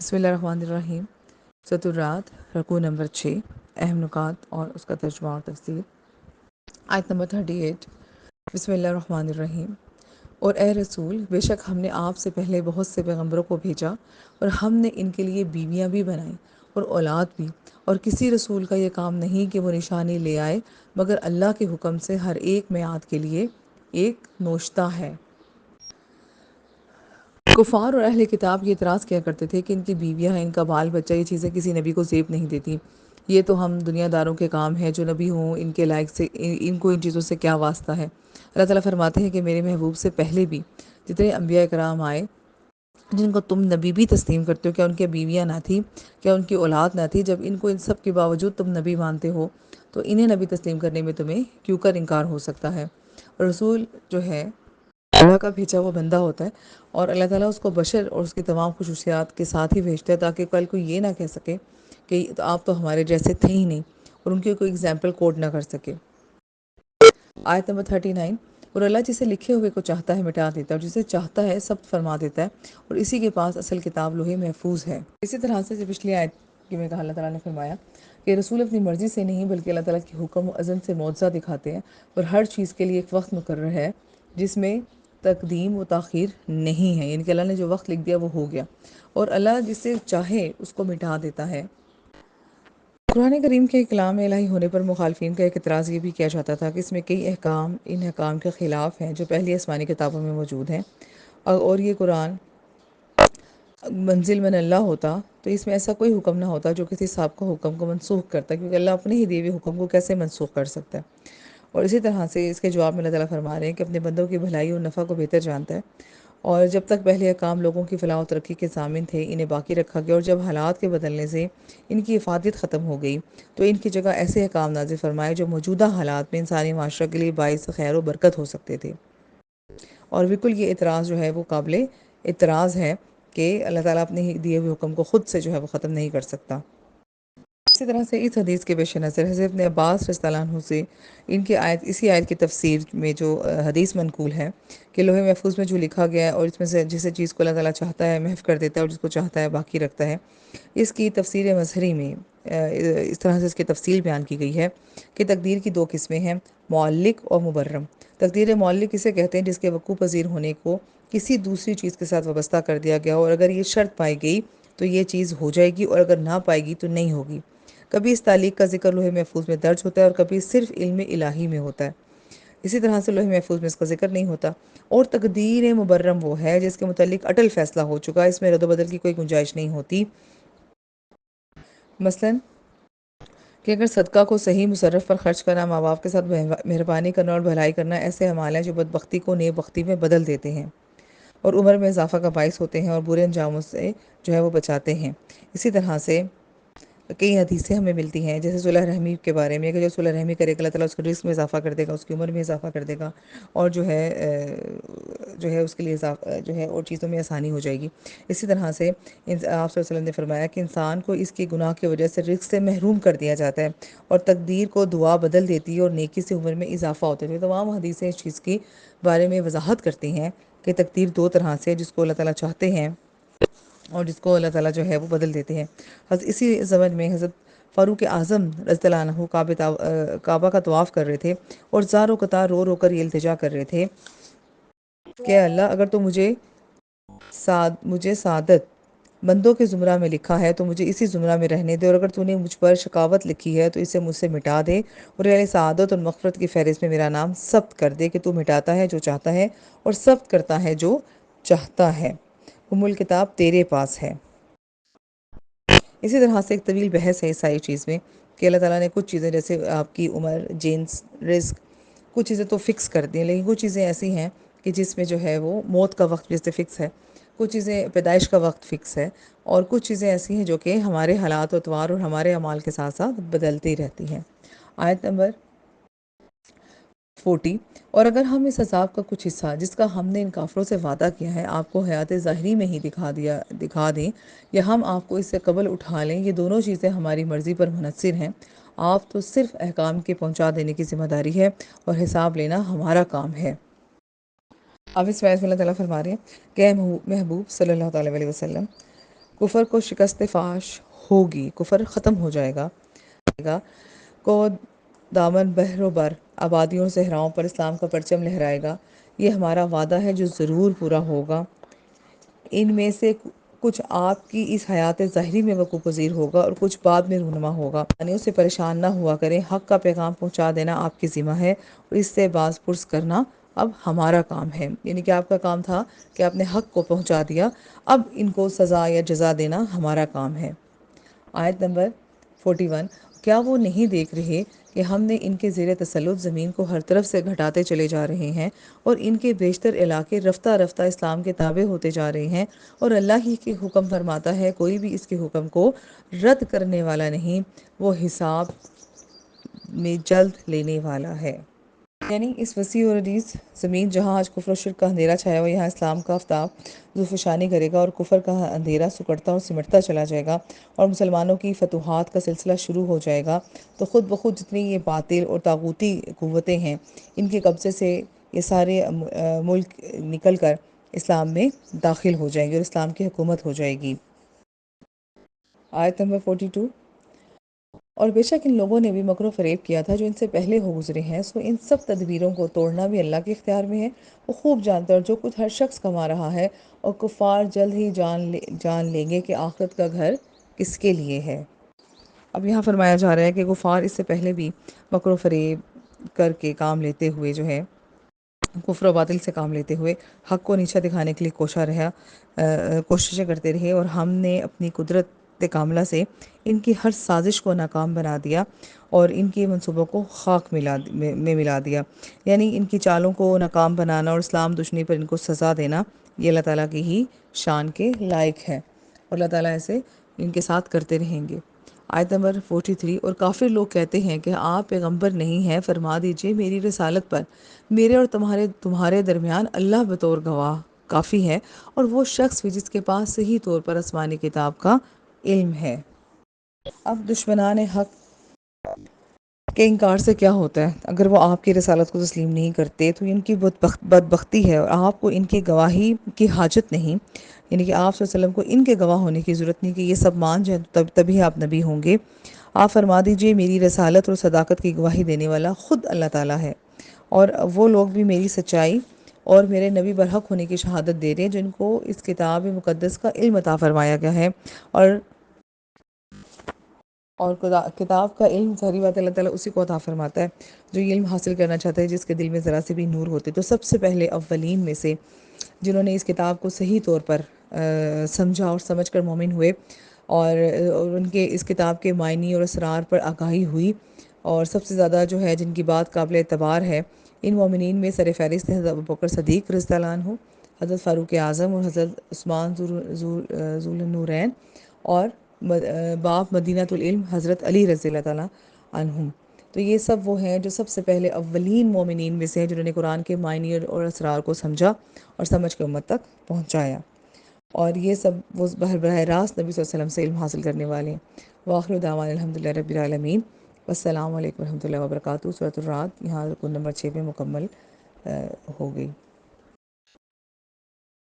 بسم اللہ الرحمن الرحیم۔ سورۃ الرعد، رکوع نمبر 6، اہم نکات اور اس کا ترجمہ اور تفسیر۔ آیت نمبر 38۔ بسم اللہ الرحمن الرحیم۔ اور اے رسول، بے شک ہم نے آپ سے پہلے بہت سے پیغمبروں کو بھیجا اور ہم نے ان کے لیے بیویاں بھی بنائیں اور اولاد بھی، اور کسی رسول کا یہ کام نہیں کہ وہ نشانی لے آئے مگر اللہ کے حکم سے ہر ایک میعاد کے لیے ایک نوشتہ ہے۔ کفار اور اہل کتاب یہ اعتراض کیا کرتے تھے کہ ان کی بیویاں ہیں، ان کا بال بچہ، یہ چیزیں کسی نبی کو زیب نہیں دیتی، یہ تو ہم دنیا داروں کے کام ہے، جو نبی ہوں ان کے لائق سے ان کو ان چیزوں سے کیا واسطہ ہے۔ اللہ تعالیٰ فرماتے ہیں کہ میرے محبوب سے پہلے بھی جتنے انبیاء کرام آئے جن کو تم نبی بھی تسلیم کرتے ہو، کیا ان کی بیویاں نہ تھیں، کیا ان کی اولاد نہ تھی؟ جب ان کو ان سب کے باوجود تم نبی مانتے ہو تو انہیں نبی تسلیم کرنے میں تمہیں کیوں کر انکار ہو سکتا ہے؟ رسول جو ہے اللہ کا بھیجا ہوا بندہ ہوتا ہے، اور اللہ تعالیٰ اس کو بشر اور اس کی تمام خصوصیات کے ساتھ ہی بھیجتا ہے تاکہ کل کوئی یہ نہ کہہ سکے کہ آپ تو ہمارے جیسے تھے ہی نہیں، اور ان کی کوئی اگزامپل کوٹ نہ کر سکے۔ آیت نمبر 39۔ اور اللہ جسے لکھے ہوئے کو چاہتا ہے مٹا دیتا ہے، اور جسے چاہتا ہے ثبت فرما دیتا ہے، اور اسی کے پاس اصل کتاب لوح محفوظ ہے۔ اسی طرح سے جو پچھلی آیت کی میں کہا، اللہ تعالیٰ نے فرمایا کہ رسول اپنی مرضی سے نہیں بلکہ اللہ تعالیٰ کے حکم و اذن سے معجزہ دکھاتے ہیں، اور ہر چیز کے لیے ایک وقت مقرر ہے جس میں تقدیم و تاخیر نہیں ہے، یعنی کہ اللہ نے جو وقت لکھ دیا وہ ہو گیا، اور اللہ جسے چاہے اس کو مٹا دیتا ہے۔ قرآن کریم کے کلام الہی ہونے پر مخالفین کا ایک اعتراض یہ بھی کیا جاتا تھا کہ اس میں کئی احکام ان احکام کے خلاف ہیں جو پہلی آسمانی کتابوں میں موجود ہیں، اور یہ قرآن منزل من اللہ ہوتا تو اس میں ایسا کوئی حکم نہ ہوتا جو کسی سابقہ حکم کو منسوخ کرتا، کیونکہ اللہ اپنے ہی دیے ہوئے حکم کو کیسے منسوخ کر سکتا ہے۔ اور اسی طرح سے اس کے جواب میں اللہ تعالیٰ فرما رہے ہیں کہ اپنے بندوں کی بھلائی اور نفع کو بہتر جانتا ہے، اور جب تک پہلے احکام لوگوں کی فلاح و ترقی کے ضامن تھے انہیں باقی رکھا گیا، اور جب حالات کے بدلنے سے ان کی افادیت ختم ہو گئی تو ان کی جگہ ایسے احکام نازل فرمائے جو موجودہ حالات میں انسانی معاشرہ کے لیے باعث خیر و برکت ہو سکتے تھے۔ اور بالکل یہ اعتراض جو ہے وہ قابل اعتراض ہے کہ اللہ تعالیٰ اپنے ہی دیے ہوئے حکم کو خود سے جو ہے وہ ختم نہیں کر سکتا۔ اسی طرح سے اس حدیث کے پیش نظر حضرت ابن عباس رضی اللہ عنہ سے اسی آیت کی تفسیر میں جو حدیث منقول ہے کہ لوح محفوظ میں جو لکھا گیا ہے اور اس میں سے جسے چیز کو اللہ تعالیٰ چاہتا ہے محو کر دیتا ہے اور جس کو چاہتا ہے باقی رکھتا ہے، اس کی تفسیر مظہری میں اس طرح سے اس کی تفصیل بیان کی گئی ہے کہ تقدیر کی دو قسمیں ہیں، معلق اور مبرم۔ تقدیر معلق اسے کہتے ہیں جس کے وقوع پذیر ہونے کو کسی دوسری چیز کے ساتھ وابستہ کر دیا گیا ہو، اور اگر یہ شرط پائی گئی تو یہ چیز ہو جائے گی، اور اگر نہ پائے گی تو نہیں ہوگی۔ کبھی اس تعلیق کا ذکر لوح محفوظ میں درج ہوتا ہے اور کبھی صرف علم الہی میں ہوتا ہے، اسی طرح سے لوح محفوظ میں اس کا ذکر نہیں ہوتا۔ اور تقدیر مبرم وہ ہے جس کے متعلق اٹل فیصلہ ہو چکا، اس میں رد و بدل کی کوئی گنجائش نہیں ہوتی۔ مثلاً کہ اگر صدقہ کو صحیح مصرف پر خرچ کرنا، ماں باپ کے ساتھ مہربانی کرنا اور بھلائی کرنا ایسے اعمال ہیں جو بدبختی کو نیک بختی میں بدل دیتے ہیں اور عمر میں اضافہ کا باعث ہوتے ہیں اور برے انجاموں سے جو ہے وہ بچاتے ہیں۔ اسی طرح سے کئی حدیثیں ہمیں ملتی ہیں جیسے صلح رحمی کے بارے میں کہ جو صلح رحمی کرے گا اللہ تعالیٰ اس کے رزق میں اضافہ کر دے گا، اس کی عمر میں اضافہ کر دے گا، اور جو ہے اس کے لیے جو ہے اور چیزوں میں آسانی ہو جائے گی۔ اسی طرح سے آپ صلی اللہ علیہ وسلم نے فرمایا کہ انسان کو اس کی گناہ کی وجہ سے رزق سے محروم کر دیا جاتا ہے، اور تقدیر کو دعا بدل دیتی ہے اور نیکی سے عمر میں اضافہ ہوتا ہے۔ تمام حدیثیں اس چیز کی بارے میں وضاحت کرتی ہیں کہ تقدیر دو طرح سے، جس کو اللہ تعالیٰ چاہتے ہیں اور جس کو اللہ تعالیٰ جو ہے وہ بدل دیتے ہیں۔ اسی زمن میں حضرت فاروق اعظم رضی اللہ عنہ کعبہ کا طواف کر رہے تھے اور زار و قطار رو رو کر یہ التجا کر رہے تھے کہ اللہ اگر تو مجھے سعادت بندوں کے زمرہ میں لکھا ہے تو مجھے اسی زمرہ میں رہنے دے، اور اگر تو نے مجھ پر شقاوت لکھی ہے تو اسے مجھ سے مٹا دے، اور یعنی سعادت اور مغفرت کی فہرست میں میرا نام ثبت کر دے کہ تو مٹاتا ہے جو چاہتا ہے اور ثبت کرتا ہے جو چاہتا ہے، الکتاب تیرے پاس ہے۔ اسی طرح سے ایک طویل بحث ہے اس ساری چیز میں کہ اللہ تعالیٰ نے کچھ چیزیں جیسے آپ کی عمر، جنس، رزق، کچھ چیزیں تو فکس کر دی ہیں، لیکن کچھ چیزیں ایسی ہیں کہ جس میں جو ہے وہ موت کا وقت جیسے فکس ہے، کچھ چیزیں پیدائش کا وقت فکس ہے، اور کچھ چیزیں ایسی ہیں جو کہ ہمارے حالات و اطوار اور ہمارے اعمال کے ساتھ ساتھ بدلتی رہتی ہیں۔ آیت نمبر 40۔ اور اگر ہم اس عذاب کا کچھ حصہ جس کا ہم نے ان کافروں سے وعدہ کیا ہے آپ کو حیات ظاہری میں ہی دکھا دیں، یا ہم آپ کو اس سے قبل اٹھا لیں، یہ دونوں چیزیں ہماری مرضی پر منحصر ہیں، آپ تو صرف احکام کے پہنچا دینے کی ذمہ داری ہے اور حساب لینا ہمارا کام ہے۔ اب اس میں اللہ تعالیٰ فرما رہے ہیں کہ اے محبوب صلی اللہ تعالیٰ علیہ وسلم، کفر کو شکست فاش ہوگی، کفر ختم ہو جائے گا کو دامن بحر و بر، آبادیوں اور صحراؤں پر اسلام کا پرچم لہرائے گا۔ یہ ہمارا وعدہ ہے جو ضرور پورا ہوگا۔ ان میں سے کچھ آپ کی اس حیات ظاہری میں وقوع پذیر ہوگا اور کچھ بعد میں رونما ہوگا۔ انیوں سے پریشان نہ ہوا کریں، حق کا پیغام پہنچا دینا آپ کی ذمہ ہے اور اس سے باز پرس کرنا اب ہمارا کام ہے۔ یعنی کہ آپ کا کام تھا کہ آپ نے حق کو پہنچا دیا، اب ان کو سزا یا جزا دینا ہمارا کام ہے۔ آیت نمبر 41۔ کیا وہ نہیں دیکھ رہے کہ ہم نے ان کے زیر تسلط زمین کو ہر طرف سے گھٹاتے چلے جا رہے ہیں اور ان کے بیشتر علاقے رفتہ رفتہ اسلام کے تابع ہوتے جا رہے ہیں، اور اللہ ہی کے حکم فرماتا ہے، کوئی بھی اس کے حکم کو رد کرنے والا نہیں، وہ حساب میں جلد لینے والا ہے۔ یعنی اس وسیع اور عریض زمین جہاں آج کفر و شرک کا اندھیرا چھایا ہوا، یہاں اسلام کا آفتاب ظہورفشانی کرے گا اور کفر کا اندھیرا سکڑتا اور سمٹتا چلا جائے گا اور مسلمانوں کی فتوحات کا سلسلہ شروع ہو جائے گا، تو خود بخود جتنی یہ باطل اور طاغوتی قوتیں ہیں، ان کے قبضے سے یہ سارے ملک نکل کر اسلام میں داخل ہو جائیں گے اور اسلام کی حکومت ہو جائے گی۔ آیت نمبر 42۔ اور بے شک ان لوگوں نے بھی مکر و فریب کیا تھا جو ان سے پہلے ہو گزرے ہیں، سو ان سب تدبیروں کو توڑنا بھی اللہ کے اختیار میں ہے۔ وہ خوب جانتا ہے اور جو کچھ ہر شخص کما رہا ہے، اور کفار جلد ہی جان لیں گے کہ آخرت کا گھر کس کے لیے ہے۔ اب یہاں فرمایا جا رہا ہے کہ کفار اس سے پہلے بھی مکر و فریب کر کے کام لیتے ہوئے جو ہے، کفر و باطل سے کام لیتے ہوئے حق کو نیچا دکھانے کے لیے کوششیں کرتے رہے، اور ہم نے اپنی قدرت کاملہ سے ان کی ہر سازش کو ناکام بنا دیا اور ان کے منصوبوں کو خاک میں ملا دیا۔ یعنی ان کی چالوں کو ناکام بنانا اور اسلام دشمنی پر ان کو سزا دینا، یہ اللہ تعالیٰ کی ہی شان کے لائق ہے، اور اللہ تعالیٰ ایسے ان کے ساتھ کرتے رہیں گے۔ آیت نمبر 43۔ اور کافر لوگ کہتے ہیں کہ آپ پیغمبر نہیں ہیں، فرما دیجئے میری رسالت پر میرے اور تمہارے درمیان اللہ بطور گواہ کافی ہے، اور وہ شخص بھی جس کے پاس صحیح طور پر آسمانی کتاب کا علم ہے۔ اب دشمنان حق کے انکار سے کیا ہوتا ہے؟ اگر وہ آپ کی رسالت کو تسلیم نہیں کرتے تو ان کی بدبختی ہے، اور آپ کو ان کی گواہی کی حاجت نہیں، یعنی کہ آپ صلی اللہ علیہ وسلم کو ان کے گواہ ہونے کی ضرورت نہیں کہ یہ سب مان جائیں تبھی آپ نبی ہوں گے۔ آپ فرما دیجئے میری رسالت اور صداقت کی گواہی دینے والا خود اللہ تعالیٰ ہے، اور وہ لوگ بھی میری سچائی اور میرے نبی برحق ہونے کی شہادت دے رہے ہیں جن کو اس کتاب مقدس کا علم عطا فرمایا گیا ہے، اور کتاب کا علم ظاہری بات اللہ تعالیٰ اسی کو عطا فرماتا ہے جو یہ علم حاصل کرنا چاہتا ہے، جس کے دل میں ذرا سے بھی نور ہوتے۔ تو سب سے پہلے اولین میں سے جنہوں نے اس کتاب کو صحیح طور پر سمجھا اور سمجھ کر مومن ہوئے، اور ان کے اس کتاب کے معنی اور اسرار پر آگاہی ہوئی، اور سب سے زیادہ جو ہے جن کی بات قابل اعتبار ہے، ان مومنین میں سر فہرست ہے حضرت ابوبکر صدیق رضی اللہ عنہ، حضرت فاروق اعظم اور حضرت عثمان ذو النورین، اور باپ مدینۃ العلم حضرت علی رضی اللہ تعالیٰ عنہم۔ تو یہ سب وہ ہیں جو سب سے پہلے اولین مومنین میں سے ہیں جنہوں نے قرآن کے معنی اور اسرار کو سمجھا اور سمجھ کے امت تک پہنچایا، اور یہ سب وہ براہ راست نبی صلی اللہ علیہ وسلم سے علم حاصل کرنے والے ہیں۔ وآخر دعوانا الحمدللہ رب العالمین، والسلام علیکم ورحمۃ اللہ وبرکاتہ۔ سورۃ الرعد یہاں رکن نمبر 6 میں مکمل ہو گئی۔